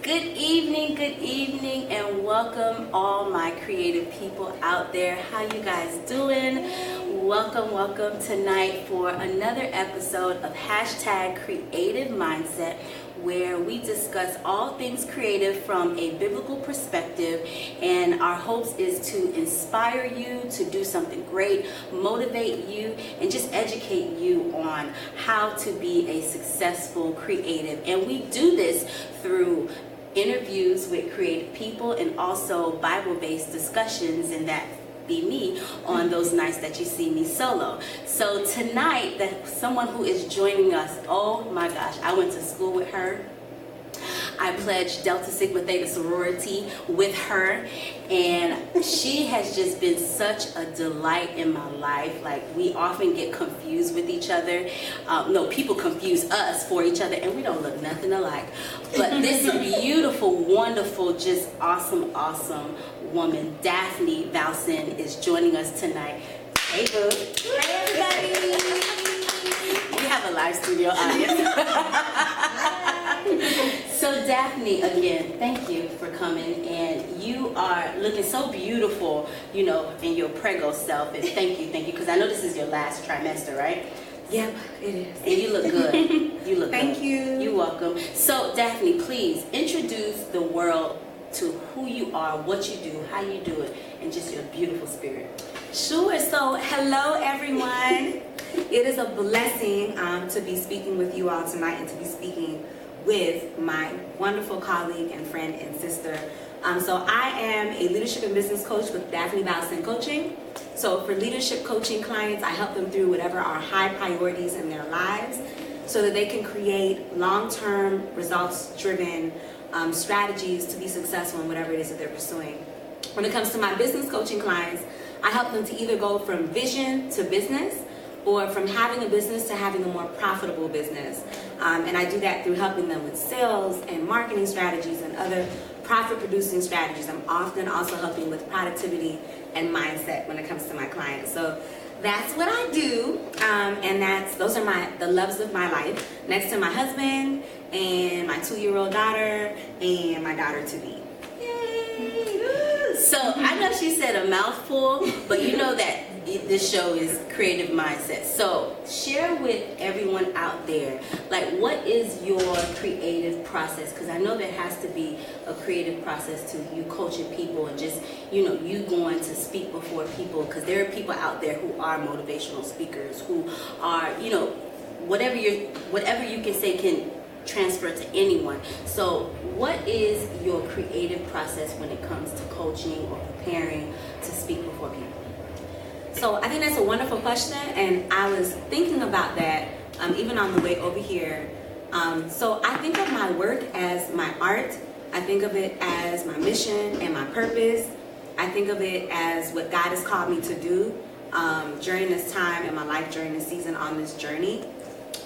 Good evening, and welcome all my creative people out there. How you guys doing? Welcome tonight for another episode of #Creative Mindset, where we discuss all things creative from a biblical perspective, and our hopes is to inspire you to do something great, motivate you, and just educate you on how to be a successful creative. And we do this through interviews with creative people and also Bible-based discussions, and that be me on those nights that you see me solo. So tonight, someone who is joining us, oh my gosh, I went to school with her. I pledged Delta Sigma Theta sorority with her, and she has just been such a delight in my life. Like, we often get confused with each other. People confuse us for each other, and we don't look nothing alike. But this beautiful, wonderful, just awesome woman, Daphne Valcin, is joining us tonight. Hey, boo. Hey, everybody. We have a live studio audience. So Daphne, again, thank you for coming, and you are looking so beautiful, in your prego self, and thank you, because I know this is your last trimester, right? Yep, it is. And you look good. You look Thank good. you. You're welcome. So Daphne, please introduce the world to who you are, what you do, how you do it, and just your beautiful spirit. Sure. So, hello, everyone. It is a blessing to be speaking with you all tonight and to be speaking with my wonderful colleague and friend and sister. So I am a leadership and business coach with Daphne Valcin Coaching. So for leadership coaching clients, I help them through whatever are high priorities in their lives so that they can create long-term, results-driven strategies to be successful in whatever it is that they're pursuing. When it comes to my business coaching clients, I help them to either go from vision to business, or from having a business to having a more profitable business. And I do that through helping them with sales and marketing strategies and other profit-producing strategies. I'm often also helping with productivity and mindset when it comes to my clients. So that's what I do, and those are the loves of my life, next to my husband and my 2-year-old daughter and my daughter-to-be. So I know she said a mouthful, but you know that this show is Creative Mindset. So share with everyone out there, like, what is your creative process? Because I know there has to be a creative process to you coaching people and just, you going to speak before people, because there are people out there who are motivational speakers, who are, whatever you can say can transfer to anyone. So what is your creative process when it comes to coaching or preparing to speak before people? So I think that's a wonderful question, and I was thinking about that even on the way over here. So I think of my work as my art. I think of it as my mission and my purpose. I think of it as what God has called me to do during this time in my life, during this season on this journey.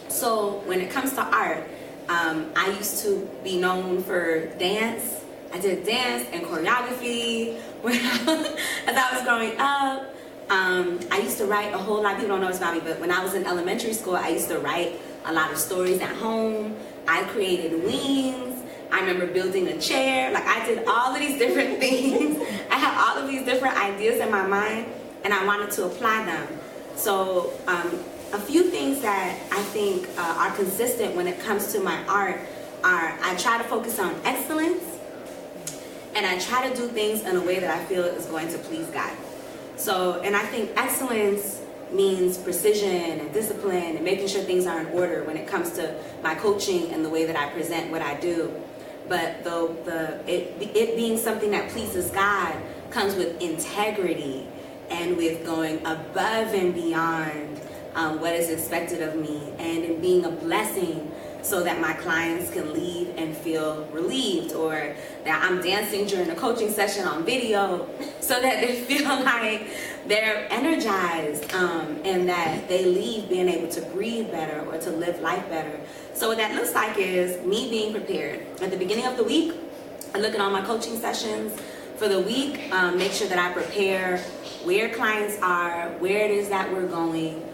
So when it comes to art, I used to be known for dance. I did dance and choreography as I was growing up. I used to write a whole lot. People don't know this about me, but when I was in elementary school, I used to write a lot of stories at home. I created wings. I remember building a chair. Like, I did all of these different things. I had all of these different ideas in my mind, and I wanted to apply them. So a few things that I think are consistent when it comes to my art are I try to focus on excellence, and I try to do things in a way that I feel is going to please God. So, and I think excellence means precision and discipline and making sure things are in order when it comes to my coaching and the way that I present what I do. But it being something that pleases God comes with integrity and with going above and beyond what is expected of me, and in being a blessing so that my clients can leave and feel relieved, or that I'm dancing during a coaching session on video so that they feel like they're energized, and that they leave being able to breathe better or to live life better. So what that looks like is me being prepared. At the beginning of the week, I look at all my coaching sessions for the week, make sure that I prepare where clients are, where it is that we're going,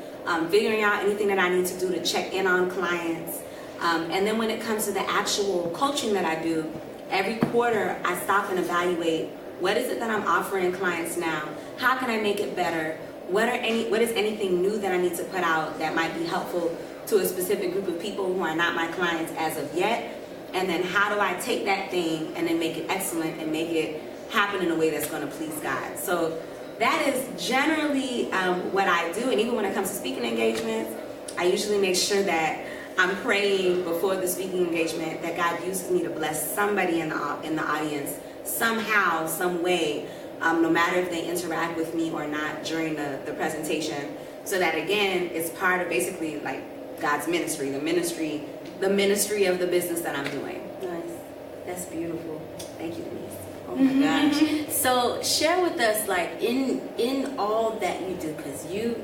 figuring out anything that I need to do to check in on clients. And then when it comes to the actual coaching that I do, every quarter I stop and evaluate, what is it that I'm offering clients now? How can I make it better? What is anything new that I need to put out that might be helpful to a specific group of people who are not my clients as of yet? And then how do I take that thing and then make it excellent and make it happen in a way that's going to please God? So that is generally what I do. And even when it comes to speaking engagements, I usually make sure that I'm praying before the speaking engagement that God uses me to bless somebody in the audience somehow, some way, no matter if they interact with me or not during the presentation. So that again, it's part of basically like God's ministry, the ministry of the business that I'm doing. Nice. That's beautiful. Thank you, Denise. Oh my gosh. So share with us, like, in all that you do, because you,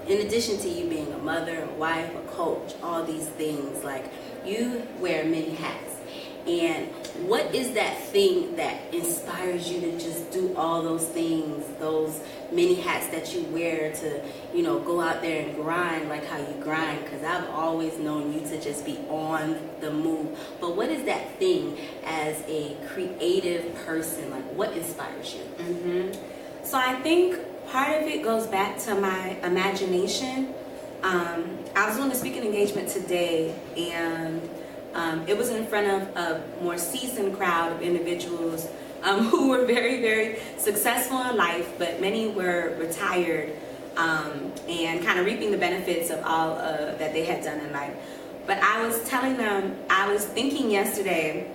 in addition to you being a mother, a wife, a coach, all these things, like, you wear many hats. And what is that thing that inspires you to just do all those things, those many hats that you wear to, you know, go out there and grind like how you grind? Because I've always known you to just be on the move. But what is that thing as a creative person? Like, what inspires you? So I think part of it goes back to my imagination. I was doing a speaking engagement today, and it was in front of a more seasoned crowd of individuals who were very, very successful in life, but many were retired and kind of reaping the benefits of all that they had done in life. But I was telling them, I was thinking yesterday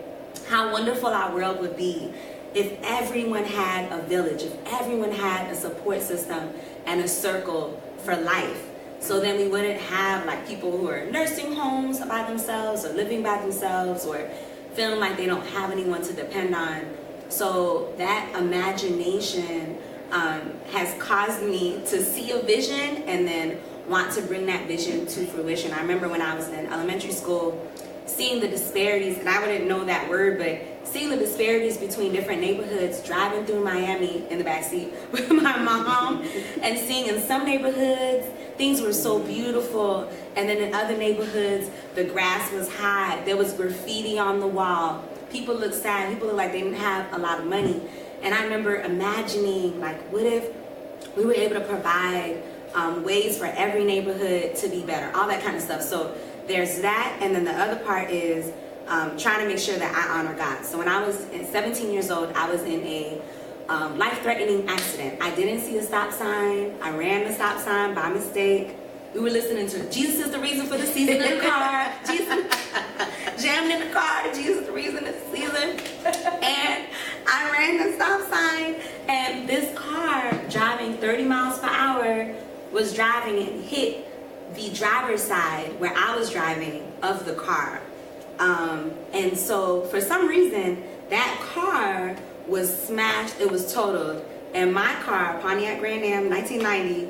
how wonderful our world would be if everyone had a village, if everyone had a support system and a circle for life. So then we wouldn't have like people who are in nursing homes by themselves or living by themselves or feeling like they don't have anyone to depend on. So that imagination has caused me to see a vision and then want to bring that vision to fruition. I remember when I was in elementary school seeing the disparities, and I wouldn't know that word, but seeing the disparities between different neighborhoods, driving through Miami in the backseat with my mom, and seeing in some neighborhoods things were so beautiful, and then in other neighborhoods the grass was high, there was graffiti on the wall, people looked sad, people looked like they didn't have a lot of money. And I remember imagining, like, what if we were able to provide ways for every neighborhood to be better, all that kind of stuff. So there's that, and then the other part is trying to make sure that I honor God. So when I was 17 years old, I was in a life-threatening accident. I didn't see a stop sign. I ran the stop sign by mistake. We were listening to Jesus is the reason for the season in the car. Jesus jammed in the car. Jesus is the reason it's the season. And I ran the stop sign, and this car driving 30 miles per hour was driving and hit the driver's side where I was driving of the car. And so for some reason, that car was smashed, it was totaled. And my car, Pontiac Grand Am 1990,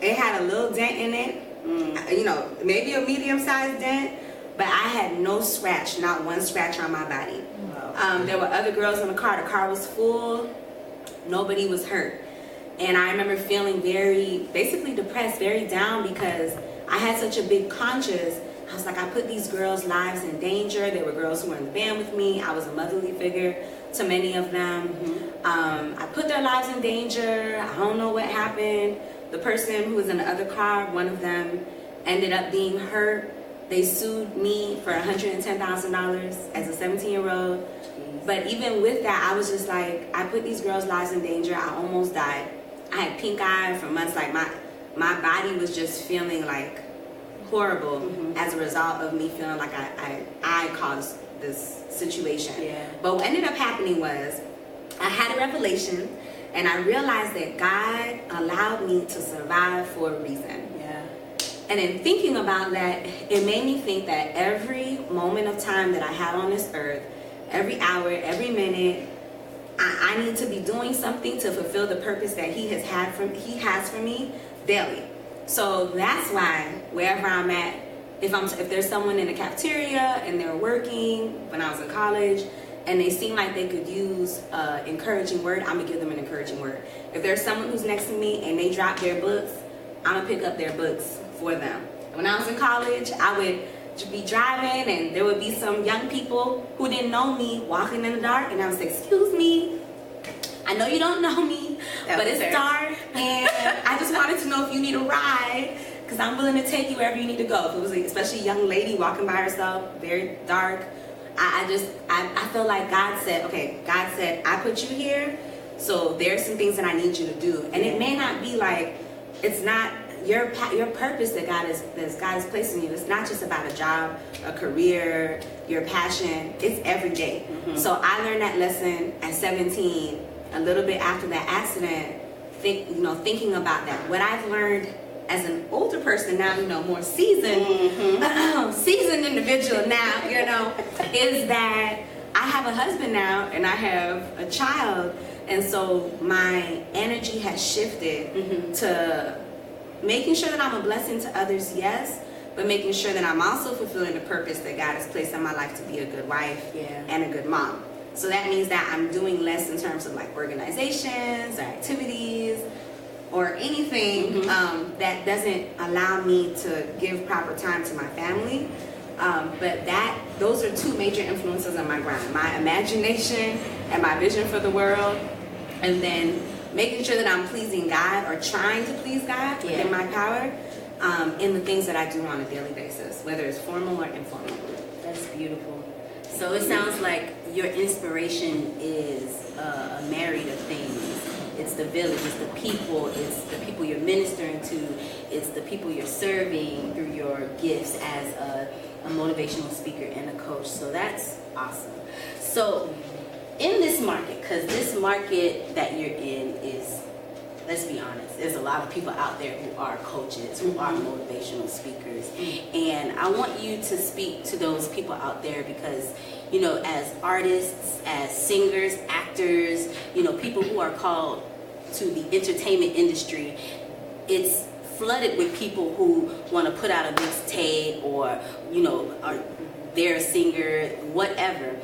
it had a little dent in it, you know, maybe a medium-sized dent, but I had no scratch, not one scratch on my body. Wow. There were other girls in the car was full, nobody was hurt. And I remember feeling very, basically depressed, very down, because I had such a big conscience. I was like, I put these girls' lives in danger. There were girls who were in the band with me. I was a motherly figure to many of them. I put their lives in danger. I don't know what happened. The person who was in the other car, one of them ended up being hurt. They sued me for $110,000 as a 17-year-old. But even with that, I was just like, I put these girls' lives in danger. I almost died. I had pink eye for months. Like my body was just feeling like horrible as a result of me feeling like I caused this situation. Yeah. But what ended up happening was I had a revelation, and I realized that God allowed me to survive for a reason. Yeah. And in thinking about that, it made me think that every moment of time that I had on this earth, every hour, every minute, I need to be doing something to fulfill the purpose that He has for me daily. So that's why wherever I'm at, if there's someone in the cafeteria and they're working, when I was in college, and they seem like they could use an encouraging word, I'm gonna give them an encouraging word. If there's someone who's next to me and they drop their books, I'm gonna pick up their books for them. When I was in college, I would be driving, and there would be some young people who didn't know me walking in the dark, and I was like, excuse me, I know you don't know me, but it's dark, and I just wanted to know if you need a ride, because I'm willing to take you wherever you need to go. If it was especially a young lady walking by herself, very dark, I feel like God said, okay, God said, I put you here, so there's some things that I need you to do. And it may not be like, it's not your purpose that God is placing you. It's not just about a job, a career, your passion. It's every day. So I learned that lesson at 17, a little bit after that accident, thinking about that. What I've learned as an older person now, more seasoned, seasoned individual now, is that I have a husband now and I have a child, and so my energy has shifted to making sure that I'm a blessing to others, yes, but making sure that I'm also fulfilling the purpose that God has placed in my life to be a good wife and a good mom. So that means that I'm doing less in terms of like organizations or activities or anything that doesn't allow me to give proper time to my family. But those are two major influences on my grind: my imagination and my vision for the world, and then making sure that I'm pleasing God or trying to please God within my power in the things that I do on a daily basis, whether it's formal or informal. That's beautiful. So it sounds like your inspiration is a myriad of things. It's the village, it's the people you're ministering to, it's the people you're serving through your gifts as a motivational speaker and a coach. So that's awesome. So in this market, because this market that you're in is, let's be honest, there's a lot of people out there who are coaches, who are motivational speakers. And I want you to speak to those people out there because, as artists, as singers, actors, people who are called to the entertainment industry, it's flooded with people who want to put out a mixtape or, they're a singer, whatever.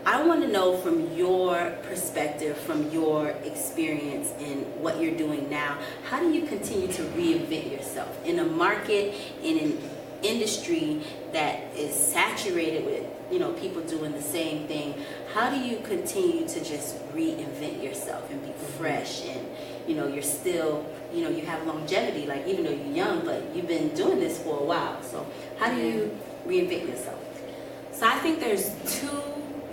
I want to know from your perspective, from your experience in what you're doing now, how do you continue to reinvent yourself in a market, in an industry that is saturated with, people doing the same thing? How do you continue to just reinvent yourself and be fresh and, you're still, you have longevity, like even though you're young, but you've been doing this for a while. So how do you reinvent yourself? So I think there's two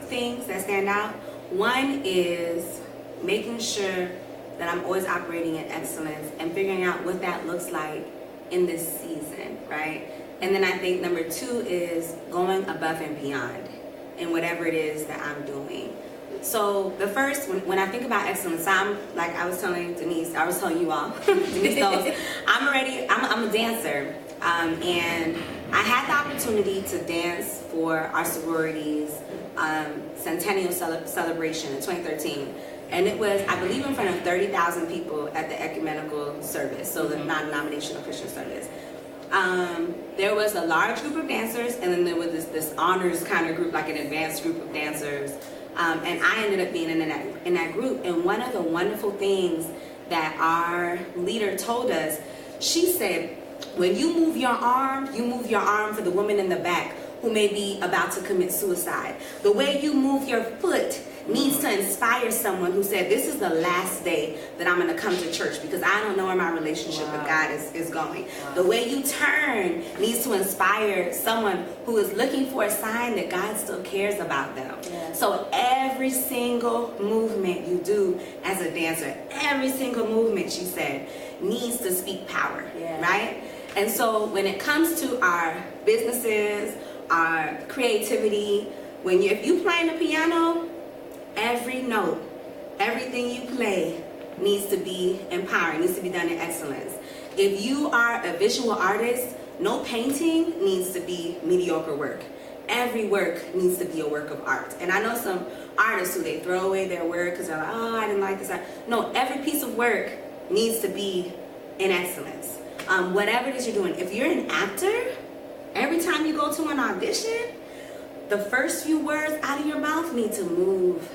things that stand out. One is making sure that I'm always operating in excellence and figuring out what that looks like in this season, right? And then I think number two is going above and beyond in whatever it is that I'm doing. So the first, when I think about excellence, I'm like I was telling Denise, I was telling you all, Denise knows, I'm a dancer, and I had the opportunity to dance for our sorority's centennial celebration in 2013, and it was, I believe, in front of 30,000 people at the ecumenical service, so the non-denominational Christian service. There was a large group of dancers, and then there was this honors kind of group, like an advanced group of dancers. And I ended up being in that group. And one of the wonderful things that our leader told us, she said, when you move your arm for the woman in the back who may be about to commit suicide. The way you move your foot needs to inspire someone who said, this is the last day that I'm going to come to church because I don't know where my relationship with God is going. The way you turn needs to inspire someone who is looking for a sign that God still cares about them. So every single movement you do as a dancer, every single movement, she said, needs to speak power, right? And so when it comes to our businesses, our creativity, if you playing the piano, every note, everything you play needs to be empowering, needs to be done in excellence. If you are a visual artist, no painting needs to be mediocre work. Every work needs to be a work of art. And I know some artists who they throw away their work because they're like, oh, I didn't like this. No, every piece of work needs to be in excellence. Whatever it is you're doing. If you're an actor, every time you go to an audition, the first few words out of your mouth need to move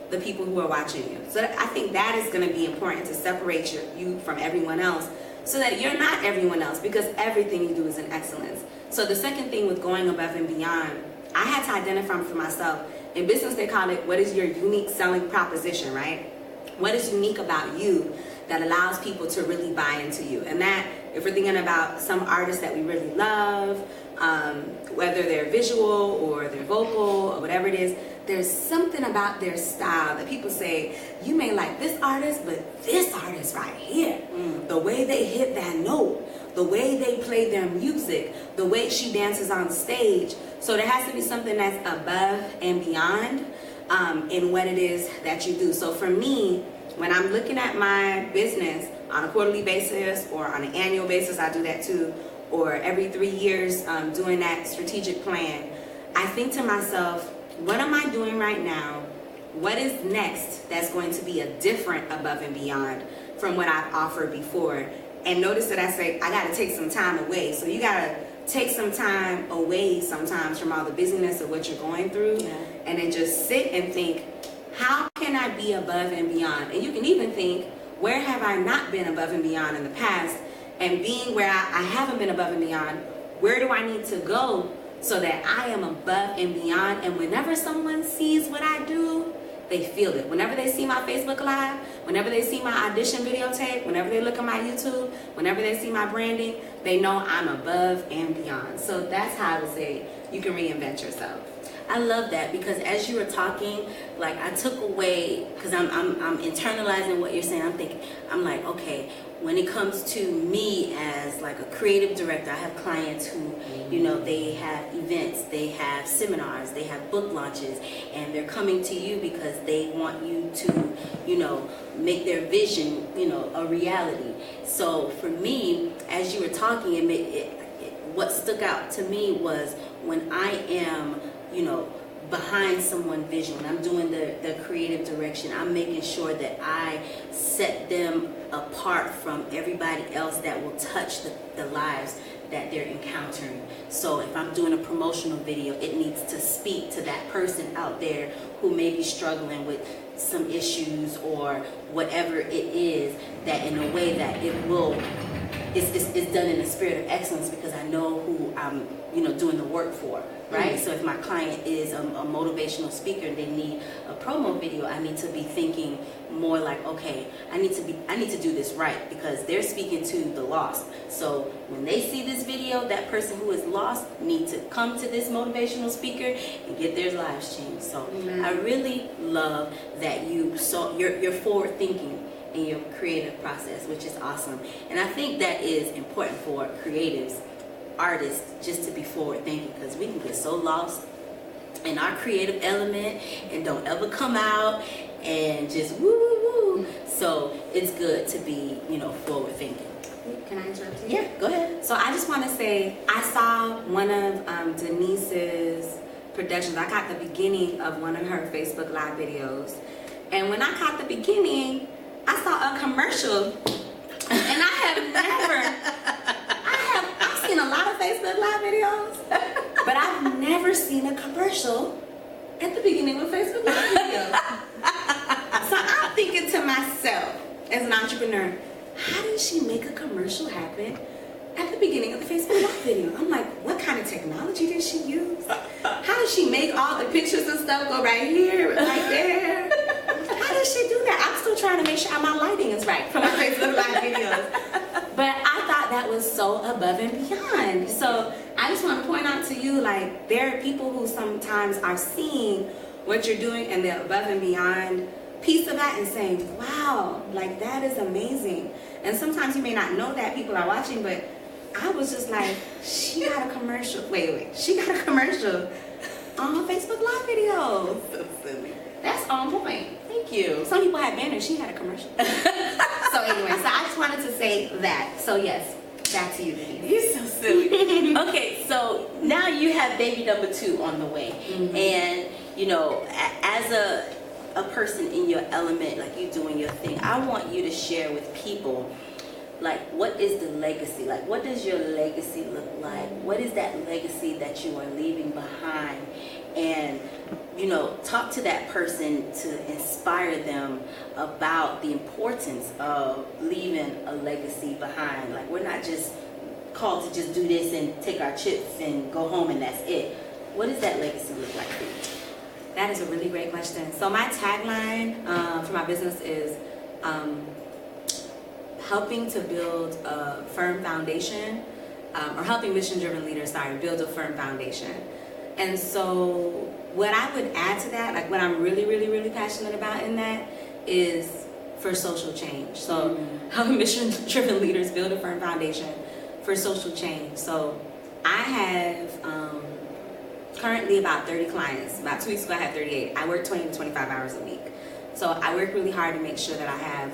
the people who are watching you. So I think that is going to be important to separate you from everyone else. so that you're not everyone else, because everything you do is in excellence. So the second thing with going above and beyond, I had to identify for myself. In business, they call it, what is your unique selling proposition, right? What is unique about you that allows people to really buy into you? And that, if we're thinking about some artists that we really love, whether they're visual or they're vocal or whatever it is, there's something about their style that people say, you may like this artist, but this artist right here, the way they hit that note, the way they play their music, the way she dances on stage. So there has to be something that's above and beyond in what it is that you do. So for me, when I'm looking at my business on a quarterly basis or on an annual basis, I do that too, or every 3 years doing that strategic plan, I think to myself, what am I doing right now? What is next that's going to be a different above and beyond from what I've offered before? And notice that I say, I got to take some time away. So you got to take some time away sometimes from all the busyness of what you're going through, and then just sit and think, how can I be above and beyond? And you can even think, where have I not been above and beyond in the past? And being where I haven't been above and beyond, where do I need to go so that I am above and beyond? And whenever someone sees what I do, they feel it. Whenever they see my Facebook Live, whenever they see my audition videotape, whenever they look at my YouTube, whenever they see my branding, they know I'm above and beyond. So that's how I would say you can reinvent yourself. I love that, because as you were talking, like, I took away, because I'm internalizing what you're saying. I'm like, okay, when it comes to me as like a creative director, I have clients who, you know, they have events, they have seminars, they have book launches, and they're coming to you because they want you to, you know, make their vision, you know, a reality. So for me, as you were talking, what stuck out to me was when I am, you know, behind someone's vision, when I'm doing the creative direction, I'm making sure that I set them apart from everybody else that will touch the lives that they're encountering. So if I'm doing a promotional video, it needs to speak to that person out there who may be struggling with some issues or whatever it is, that in a way that it will, it's done in a spirit of excellence, because I know who I'm, you know, doing the work for. Right? So if my client is a motivational speaker and they need a promo video, I need to be thinking more like, okay, I need to do this right, because they're speaking to the lost. So when they see this video, that person who is lost needs to come to this motivational speaker and get their lives changed. So I really love that you're forward thinking in your creative process, which is awesome. And I think that is important for creatives, artists, just to be forward thinking, because we can get so lost in our creative element and don't ever come out and just woo woo woo. So it's good to be, you know, forward thinking. Can I interrupt you? Yeah, go ahead. So I just want to say, I saw one of Denise's productions. I caught the beginning of one of her Facebook Live videos, and when I caught the beginning, I saw a commercial, and I have never. I've seen a lot of Facebook Live videos, but I've never seen a commercial at the beginning of Facebook Live videos. So I'm thinking to myself, as an entrepreneur, how did she make a commercial happen at the beginning of the Facebook Live video? I'm like, what kind of technology did she use? How did she make all the pictures and stuff go right here, right there? How did she do that? I'm still trying to make sure my lighting is right for my Facebook Live videos. But I thought that was so above and beyond. So I just want to point out to you, like, there are people who sometimes are seeing what you're doing and the above and beyond piece of that and saying, wow, like, that is amazing. And sometimes you may not know that people are watching, but I was just like, she got a commercial. Wait. She got a commercial on Facebook Live video. So silly. That's on point. Thank you. Some people had banners. She had a commercial. So anyway, so I just wanted to say that. So yes, back to you, Denise. You're so silly. Okay, so now you have baby number 2 on the way. And, you know, as a person in your element, like you doing your thing, I want you to share with people like, what is the legacy? Like, what does your legacy look like? What is that legacy that you are leaving behind? And, you know, talk to that person to inspire them about the importance of leaving a legacy behind. Like, we're not just called to just do this and take our chips and go home and that's it. What does that legacy look like for you? That is a really great question. So my tagline for my business is helping to build a firm foundation, or helping mission-driven leaders, build a firm foundation. And so what I would add to that, like what I'm really, really, really passionate about in that is for social change. So helping mission-driven leaders build a firm foundation for social change. So I have currently about 30 clients. About 2 weeks ago I had 38. I work 20 to 25 hours a week. So I work really hard to make sure that I have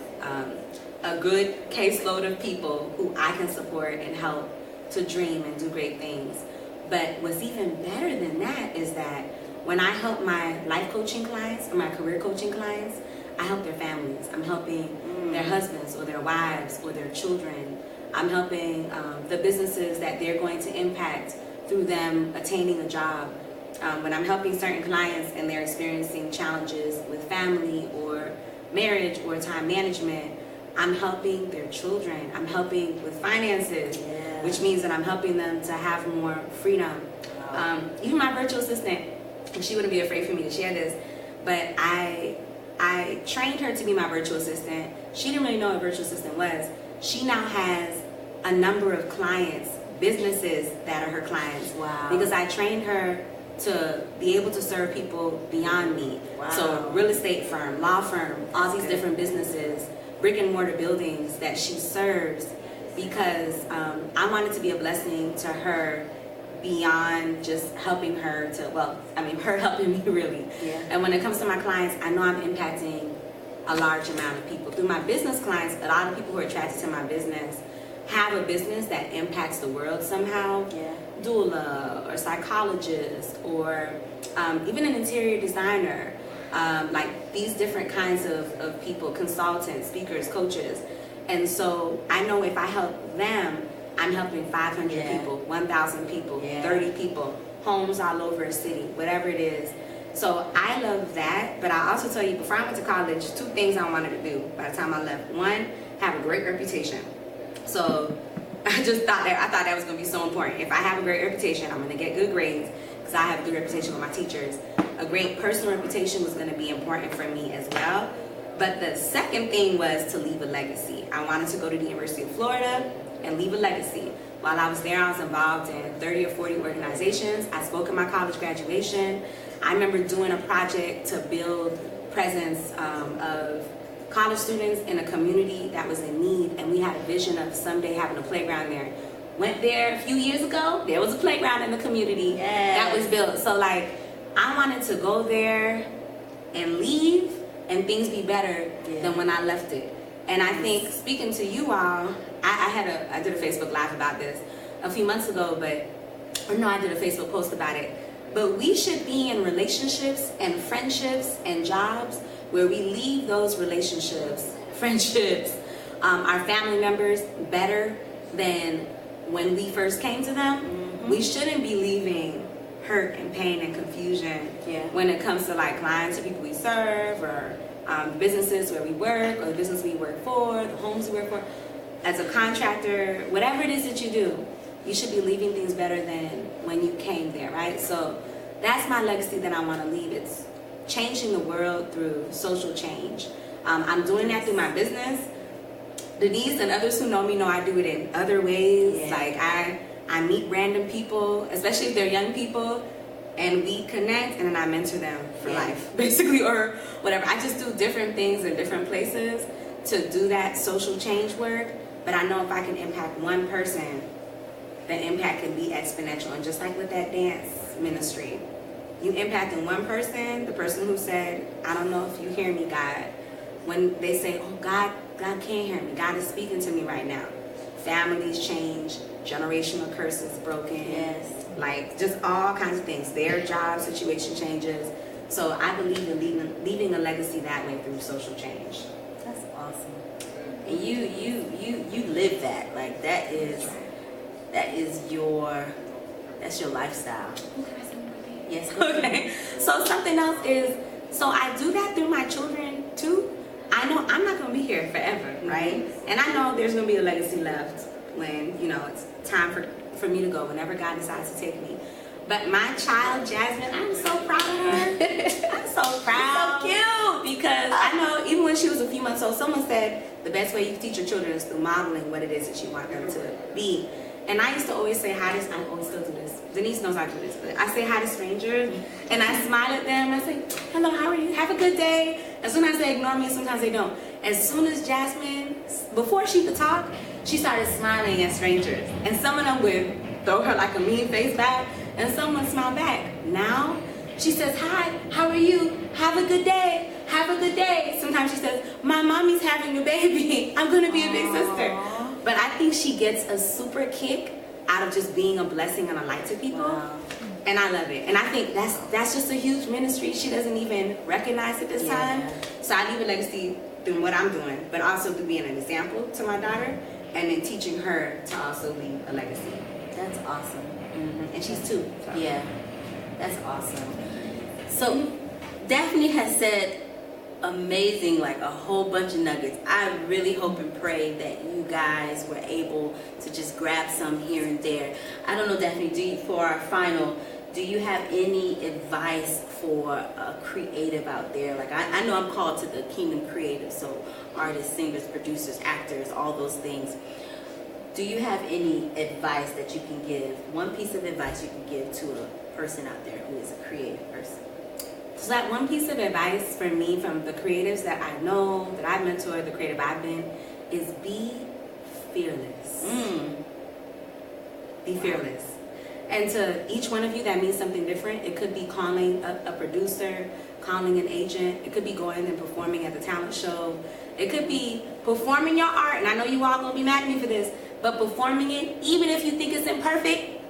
a good caseload of people who I can support and help to dream and do great things. But what's even better than that is that when I help my life coaching clients or my career coaching clients, I help their families. I'm helping their husbands or their wives or their children. I'm helping the businesses that they're going to impact through them attaining a job. When I'm helping certain clients and they're experiencing challenges with family or marriage or time management, I'm helping their children. I'm helping with finances, which means that I'm helping them to have more freedom. Even my virtual assistant, and she wouldn't be afraid for me to share this, but I trained her to be my virtual assistant. She didn't really know what a virtual assistant was. She now has a number of clients, businesses that are her clients. Wow. Because I trained her to be able to serve people beyond me. Wow. So real estate firm, law firm, all these different businesses, brick and mortar buildings that she serves, because I wanted to be a blessing to her beyond just helping her to, her helping me really. Yeah. And when it comes to my clients, I know I'm impacting a large amount of people. Through my business clients, a lot of people who are attracted to my business have a business that impacts the world somehow. Yeah. Doula or psychologist or even an interior designer, like these different kinds of people, consultants, speakers, coaches. And so I know if I help them, I'm helping 500 people, 1,000 people, 30 people, homes all over a city, whatever it is. So I love that, but I also tell you, before I went to college, 2 things I wanted to do by the time I left. One, have a great reputation. So I thought that was going to be so important. If I have a great reputation, I'm going to get good grades because I have a good reputation with my teachers. A great personal reputation was going to be important for me as well. But the second thing was to leave a legacy. I wanted to go to the University of Florida and leave a legacy. While I was there, I was involved in 30 or 40 organizations. I spoke at my college graduation. I remember doing a project to build presence of college students in a community that was in need, and we had a vision of someday having a playground there. Went there a few years ago, there was a playground in the community that was built. So like, I wanted to go there and leave and things be better than when I left it. And I think, speaking to you all, I did a Facebook Live about this a few months ago, I did a Facebook post about it. But we should be in relationships and friendships and jobs where we leave those relationships, friendships, our family members better than when we first came to them. Mm-hmm. We shouldn't be leaving hurt and pain and confusion when it comes to like clients or people we serve or businesses where we work or the business we work for, the homes we work for. As a contractor, whatever it is that you do, you should be leaving things better than when you came there, right? So that's my legacy that I want to leave. It's changing the world through social change. I'm doing that through my business. Denise and others who know me know I do it in other ways. Yeah. Like I meet random people, especially if they're young people, and we connect, and then I mentor them for life, basically, or whatever. I just do different things in different places to do that social change work. But I know if I can impact one person, the impact can be exponential. And just like with that dance ministry, you impacting one person, the person who said, I don't know if you hear me, God. When they say, oh, God can't hear me. God is speaking to me right now. Families change, generational curses broken, like just all kinds of things. Their job situation changes. So I believe in leaving a legacy that way through social change. That's awesome. And you live that. Like that's your lifestyle. Yes. Okay. So something else is, so I do that through my children too. I know I'm not going to be here forever, right? And I know there's going to be a legacy left when, you know, it's time for me to go, whenever God decides to take me. But my child, Jasmine, I'm so proud of her. I'm so proud. So cute. Because I know even when she was a few months old, someone said the best way you can teach your children is through modeling what it is that you want them to be. And I used to always say hi to, I always still do this. Denise knows I do this, but I say hi to strangers and I smile at them. I say, hello, how are you? Have a good day. And sometimes they ignore me, sometimes they don't. As soon as Jasmine, before she could talk, she started smiling at strangers. And some of them would throw her like a mean face back, and someone smile back. Now, she says, hi, how are you? Have a good day. Have a good day. Sometimes she says, my mommy's having a baby. I'm going to be a big sister. But I think she gets a super kick out of just being a blessing and a light to people. Wow. And I love it. And I think that's just a huge ministry she doesn't even recognize at this time. So I leave a legacy through what I'm doing, but also through being an example to my daughter and then teaching her to also leave a legacy. That's awesome. Mm-hmm. And she's 2. So. Yeah, that's awesome. So Daphne has said amazing, like a whole bunch of nuggets. I really hope and pray that you guys were able to just grab some here and there. I don't know, Daphne, for our final, do you have any advice for a creative out there? Like I know I'm called to the kingdom creative, so artists, singers, producers, actors, all those things. Do you have any advice that you can give, one piece of advice you can give to a person out there who is a creative person? So that one piece of advice for me from the creatives that I know, that I've mentored, the creative I've been, is be fearless. Be fearless. And to each one of you, that means something different. It could be calling a producer, calling an agent. It could be going and performing at the talent show. It could be performing your art, and I know you all gonna be mad at me for this, but performing it, even if you think it's imperfect,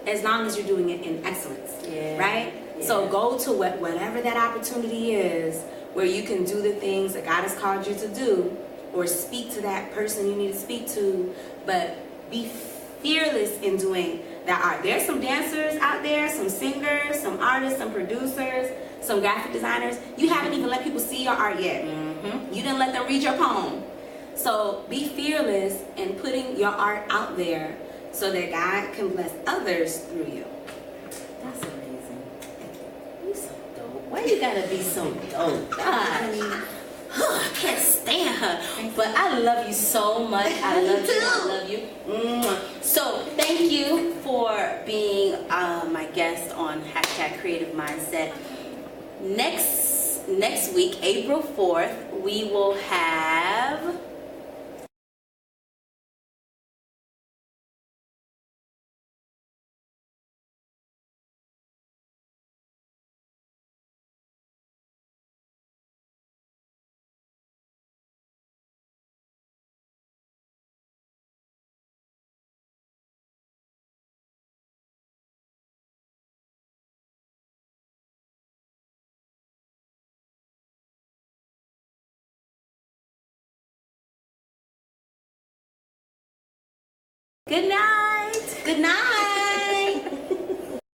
as long as you're doing it in excellence, right? Yeah. So go to whatever that opportunity is where you can do the things that God has called you to do, or speak to that person you need to speak to, but be fearless in doing that art. There's some dancers out there, some singers, some artists, some producers, some graphic designers. You haven't even let people see your art yet. You didn't let them read your poem. So be fearless in putting your art out there so that God can bless others through you. That's amazing. You so dope. Why you gotta be so dope? God. I can't stand her. But I love you so much. I love you. I love you. So thank you for being my guest on #Creative Mindset. Next week, April 4th, we will have good night.